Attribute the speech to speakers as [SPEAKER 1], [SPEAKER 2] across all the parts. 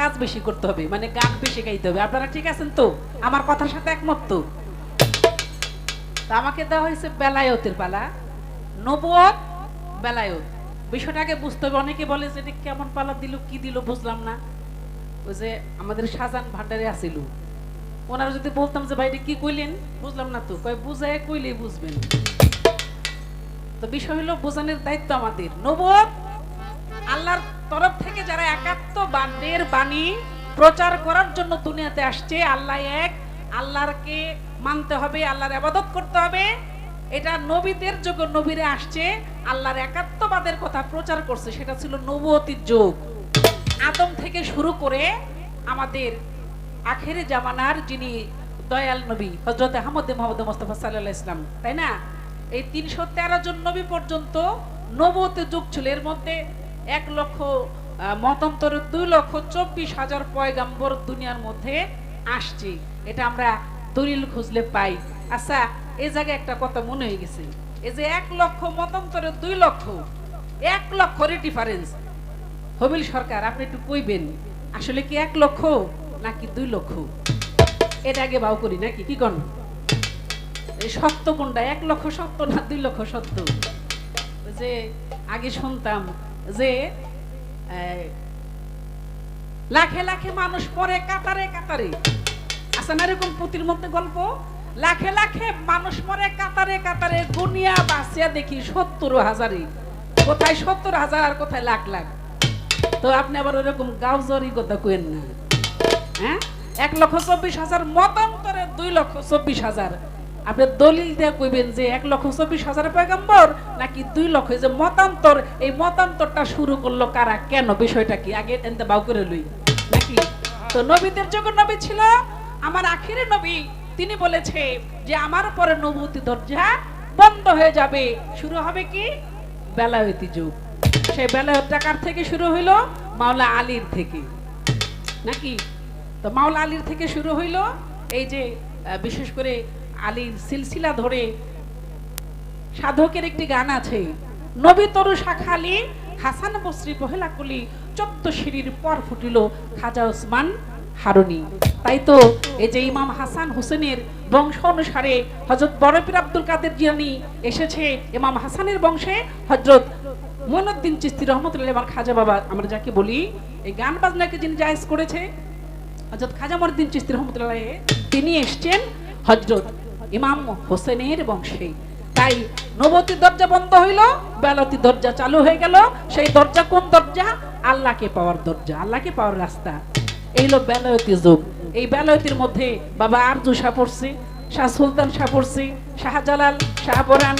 [SPEAKER 1] কাজ বেশি করতে হবে, মানে গান বেশি গাইতে হবে। আপনারা ঠিক আছেন তো? আমার কথার সাথে একমত তো? আমাকে দেওয়া হয়েছে বেলায়েতের পালা, নবুয়ত বেলায়েত। বিষয়টাকে বুঝতে হবে। অনেকে বলে যে এটা কেমন পালা দিল, কি দিল বুঝলাম না। ওই যে আমাদের শাহজাহান ভান্ডারে আসিল, ওনারা যদি বলতাম যে ভাই এটা কি কইলেন বুঝলাম না, তো কয় বুঝায় কইলেই বুঝবেন। তো বিষয় হলো বোঝানোর দায়িত্ব আমাদের। নবুয়ত আল্লাহর তরফ থেকে যারা একাত্মবাদের বাণী প্রচার করার জন্য দুনিয়াতে আসছে, আল্লাহ এক, আল্লাহকে মানতে হবে, আল্লাহর ইবাদত করতে হবে, এটা নবীদের যুগ, নবীরা আসছে আল্লাহর একাত্মবাদের কথা প্রচার করছে, সেটা ছিল নবুয়তির যুগ। আদম থেকে শুরু করে আমাদের আখেরে জামানার যিনি দয়াল নবী হযরত আহমদ মুহাম্মদ মুস্তাফা সাল্লাল্লাহু আলাইহি ওয়াসাল্লাম, তাই না? এই 313 জন নবী পর্যন্ত নবুয়তের যুগ ছিল। এর মধ্যে 1,00,000 মতান্তরে 2,24,000 পয়গাম্বর দুনিয়ার মধ্যে আসছে। এটা আমরা দলিল খুঁজলে পাই। আচ্ছা, এই জায়গায় একটা কথা মনে হয়ে গেছে, এই যে 1,00,000 মতান্তরে 2,00,000, 1,00,000 ডিফারেন্স। হবিল সরকার, আপনি একটু কইবেন আসলে কি 1,00,000 নাকি 2,00,000? এটা আগে বাউ করি নাকি, কি কোন? এই সত্য কোনটা, 1,00,000 সত্য না 2,00,000 সত্য? যে আগে শুনতাম যে লাখে লাখে মানুষ পরে কাতারে কাতারে, আছে না এরকম পুঁথির মধ্যে গল্প? লাখে লাখে মানুষ মরে কাতারে কাতারে, গুনিয়া বাঁচিয়া দেখি 70,000, কোথায় 70,000 আর কোথায় লাখ লাখ। তো আপনি আবার ওরকম গাউজরি কথা কইেন না। হ্যাঁ, 1,24,000 মতান্তরে 2,24,000। আপনি দলিল দিয়ে কইবেন যে 1,24,000 পয়গম্বর নাকি 2,00,000? যে মতান্তর, এই মতান্তরটা শুরু করলো কারা, কেন, বিষয়টা কি আগে এনতে বাউ করে লই নাকি? তো নবীদের যখন নবী ছিল আমার আখিরে নবী, তিনি বলেছে যে আমার পরে নবুয়তি দরজা বন্ধ হয়ে যাবে, শুরু হবে কি বেলায়েতি যুগ। সেই বেলায়েতটা কার থেকে শুরু হইল? মাওলা আলীর থেকে নাকি? তো মাওলা আলীর থেকে শুরু হইল। এই যে বিশেষ করে আলীর সিলসিলা ধরে সাধকের একটি গান আছে, নবী তরু শাখা আলী হাসান বসরি পহেলা কলি, 14 সিঁড়ির পর ফুটিল খাজা ওসমান হারুনি। তাই তো এই যে ইমাম হাসান হোসেনের বংশ অনুসারে হযরত বড় পীর আব্দুল কাদের জিলানী এসেছে, ইমাম হাসানের বংশে হযরত মুইনুদ্দিন চিশতি রহমাতুল্লাহ আলাইহি, খাজা বাবা আমরা যাকে বলি, এই গান বাজনাকে যিনি জায়েজ করেছে হযরত খাজা মুইনুদ্দিন চিশতি রহমাতুল্লাহ আলাইহি, তিনি এসেছেন হযরত ইমাম হোসেনের বংশে। তাই নবুয়তির দরজা বন্ধ হইল, বেলায়েতি দরজা চালু হয়ে গেল। সেই দরজা কোন দরজা? আল্লাহকে পাওয়ার দরজা, আল্লাহকে পাওয়ার রাস্তা। এই হলো বেলায়েতি যুগ। এই বেলায়েতির মধ্যে বাবা আরজু শাহ পড়ছে, শাহ সুলতান শাহ পড়ছে, শাহজালাল, শাহপরান,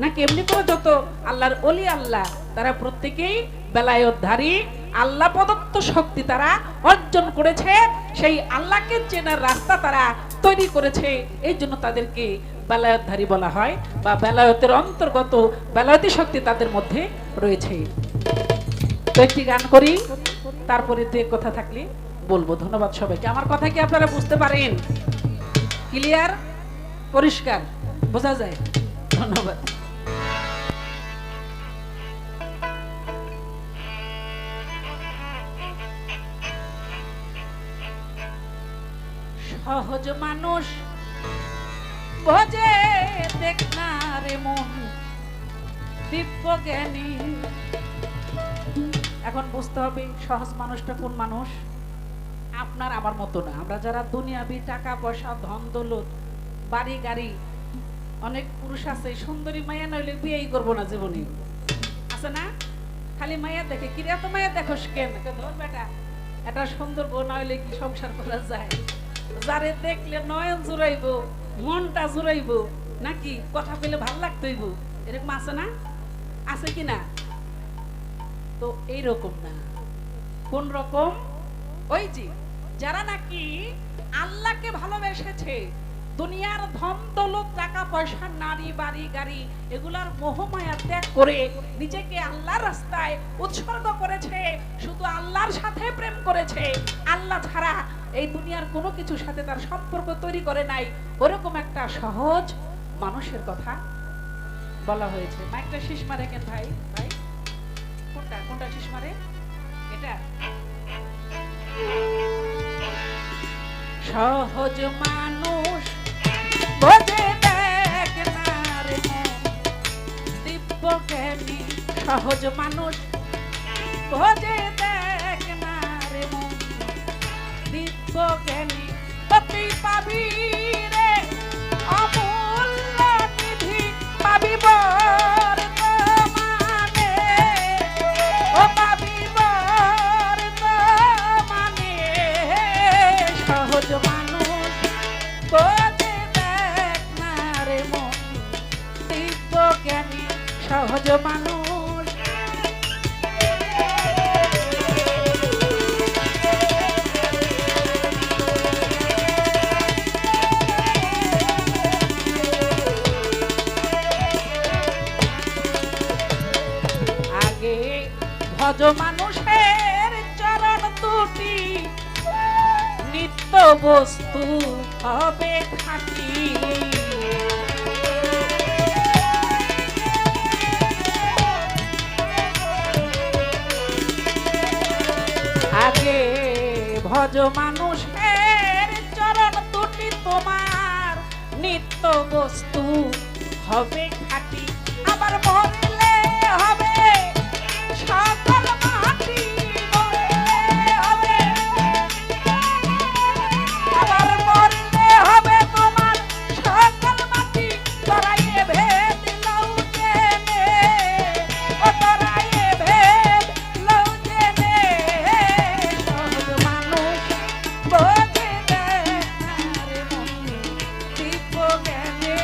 [SPEAKER 1] নাকি এমনি করে যত আল্লাহর ওলি আল্লাহ, তারা প্রত্যেকেই বেলায়েতধারী। আল্লাহ প্রদত্ত শক্তি তারা অর্জন করেছে, সেই আল্লাহকে চেনার রাস্তা তারা তৈরি করেছে। এই জন্য তাদেরকে বেলায়েতধারী বলা হয়, বা বেলায়েতের অন্তর্গত বেলায়েতি শক্তি তাদের মধ্যে রয়েছে। তো একটি গান করি, তারপরে যে কথা থাকলে বলবো। ধন্যবাদ সবাইকে। আমার কথা কি আপনারা বুঝতে পারেন? ক্লিয়ার, পরিষ্কার বোঝা যায়? ধন্যবাদ। সহজ মানুষ বোঝে দেখ না রে মন দিব্য জ্ঞানী। এখন বুঝতে হবে সহজ মানুষটা কোন মানুষ। আপনার আমার মতো না। আমরা যারা দুনিয়াবি টাকা পয়সা ধন দৌলত বাড়ি গাড়ি, অনেক পুরুষ আছে সুন্দরী মায়া নইলে বিয়েই করবো না জীবনে, আছে না? খালি মায়া দেখে, কি এত মায়া দেখোস কেন? ধর বেটা, এটা সুন্দর বউ না হইলে কি সংসার করা যায়? যারে দেখলে নয়ন জুড়াইব, মনটা জুড়াইব, নাকি কথা পেলে ভাল লাগতেইব, এরকম আছে না? আছে কি না? তো এইরকম না। কোন রকম? ওই যে যারা নাকি আল্লাহকে ভালোবেসেছে, দুনিয়ার ধন দৌলত টাকা পয়সা নারী বাড়ি গাড়ি এগুলার মোহমায়া ত্যাগ করে নিজেকে আল্লাহর রাস্তায় উৎসর্গ করেছে, শুধু আল্লাহর সাথে প্রেম করেছে, আল্লাহ ছাড়া এই দুনিয়ার কোনো কিছুর সাথে তার সম্পর্ক তৈরি করে নাই, ওরকম একটা সহজ মানুষের কথা বলা হয়েছে। মাইকটা শীষ মারে কেন ভাই? ভাই কোনটা কোনটা শীষ মারে? এটা সহজ মানুষ বোঝে দেখ না রে মন দিব্য জ্ঞানী সহজ মানুষ বোঝে দেখ না রে মন দিব্য জ্ঞানী তুই পাবি রে অমূল্য নিধি পাবি বর্তমানে ও পাবি বর্তমানে সহজ মানুষ বোঝে দেখ না রে মন দিব্য জ্ঞানী সহজ মানুষ ভজ মানুষের চরণ দুটি নিত্য বস্তু হবে খাঁটি আগে ভজ মানুষের চরণ দুটি তোমার নিত্য বস্তু হবে খাঁটি আবার মরলে হবে সকল মাটি মরলে হবে আবার মরলে হবে তোমার সকল মাটি তরাইয়ে ভেদ লও জেনে ও তরাইয়ে ভেদ লও জেনে সহজ মানুষ বোঝে দেখ না রে মন দিব্য জ্ঞানে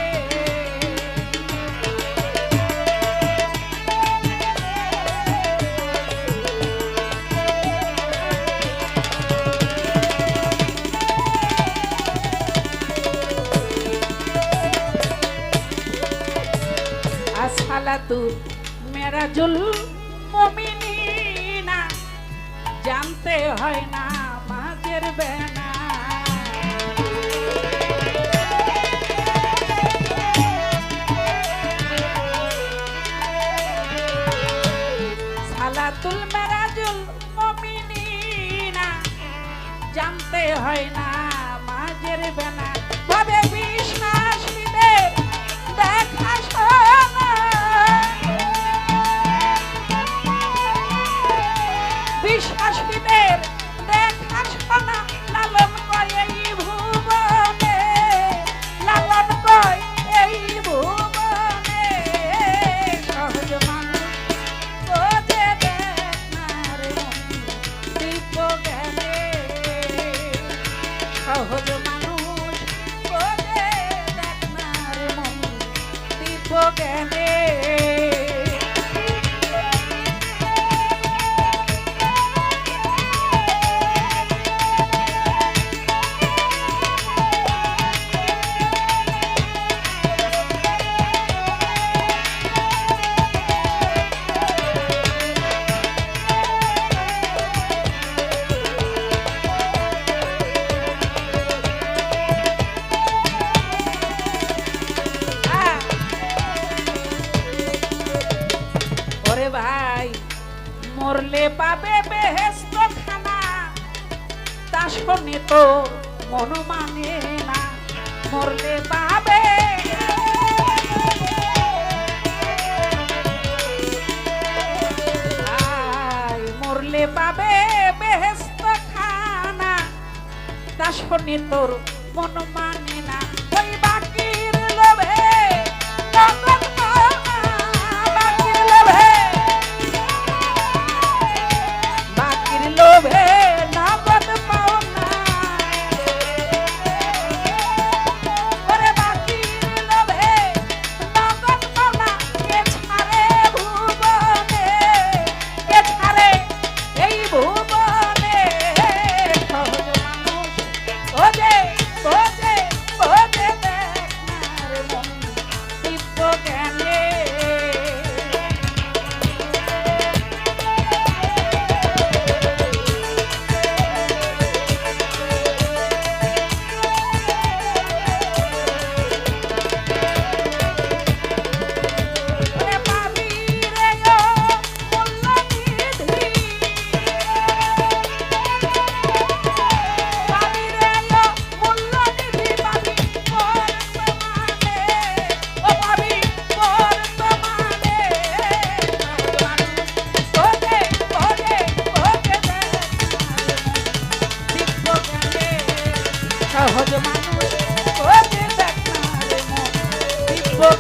[SPEAKER 1] আসসালাতু মেরাজুল মুমিনিনা জানতে হয় না মাঝের বেনা সালাতুল মেরাজুল মুমিনিনা জানতে হয় না মাঝের বেনা ভাবে বিশ্বাসীদের দেখা শোনা বিশ্বাসীদের দেখা শোনা লালন কয় এই ভুবনে লালন কয় এই ভুবনে সহজ মানুষ বোঝে দেখ না রে মন দিব্য জ্ঞানে সহজ মানুষ বোঝে দেখ না রে মন দিব্য জ্ঞানে ভাই মরলে পাবে বেহেশত খানা তা শুনে তো মন মানে না মরলে পাবে মরলে পাবে বেহেশত খানা তা শুনে তোর মন মানে না ওই বাকির লোভে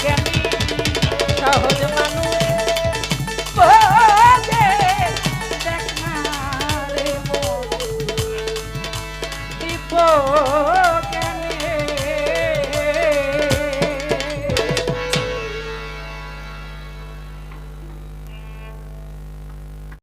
[SPEAKER 1] জ্ঞানী সহজ মানুষ বোঝে দেখ না রে মন বিপদ